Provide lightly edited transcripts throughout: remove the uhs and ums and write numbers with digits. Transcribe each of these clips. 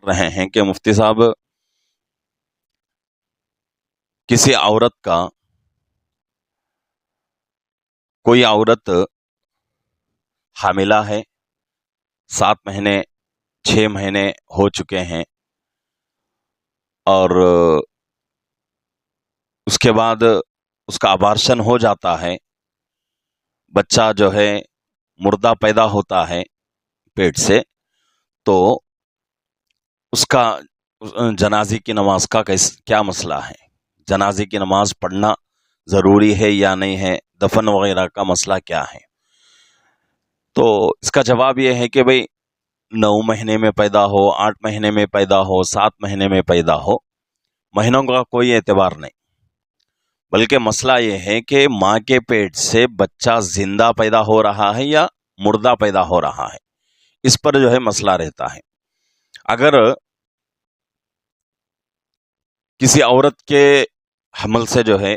رہے ہیں کہ مفتی صاحب کسی عورت کا کوئی عورت حاملہ ہے، 7 مہینے 6 مہینے ہو چکے ہیں، اور اس کے بعد اس کا ابارشن ہو جاتا ہے، بچہ جو ہے مردہ پیدا ہوتا ہے پیٹ سے، تو اس کا جنازے کی نماز کا کیا مسئلہ ہے؟ جنازے کی نماز پڑھنا ضروری ہے یا نہیں ہے؟ دفن وغیرہ کا مسئلہ کیا ہے؟ تو اس کا جواب یہ ہے کہ بھئی 9 مہینے میں پیدا ہو، 8 مہینے میں پیدا ہو، 7 مہینے میں پیدا ہو، مہینوں کا کوئی اعتبار نہیں، بلکہ مسئلہ یہ ہے کہ ماں کے پیٹ سے بچہ زندہ پیدا ہو رہا ہے یا مردہ پیدا ہو رہا ہے، اس پر جو ہے مسئلہ رہتا ہے۔ اگر کسی عورت کے حمل سے جو ہے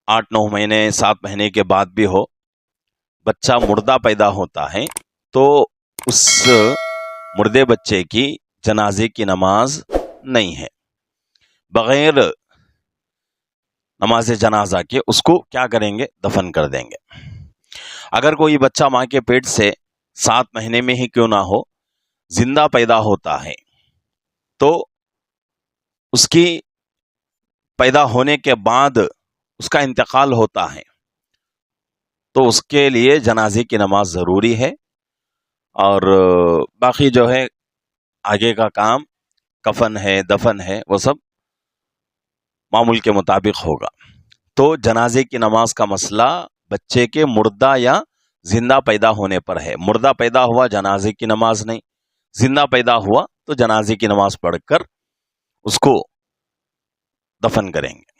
8-9 مہینے 7 مہینے کے بعد بھی ہو، بچہ مردہ پیدا ہوتا ہے، تو اس مردے بچے کی جنازے کی نماز نہیں ہے، بغیر نماز جنازہ کے اس کو کیا کریں گے؟ دفن کر دیں گے۔ اگر کوئی بچہ ماں کے پیٹ سے 7 مہینے میں ہی کیوں نہ ہو زندہ پیدا ہوتا ہے، تو اس کی پیدا ہونے کے بعد اس کا انتقال ہوتا ہے، تو اس کے لیے جنازے کی نماز ضروری ہے، اور باقی جو ہے آگے کا کام کفن ہے، دفن ہے، وہ سب معمول کے مطابق ہوگا۔ تو جنازے کی نماز کا مسئلہ بچے کے مردہ یا زندہ پیدا ہونے پر ہے۔ مردہ پیدا ہوا جنازے کی نماز نہیں، زندہ پیدا ہوا تو جنازے کی نماز پڑھ کر اس کو دفن کریں گے۔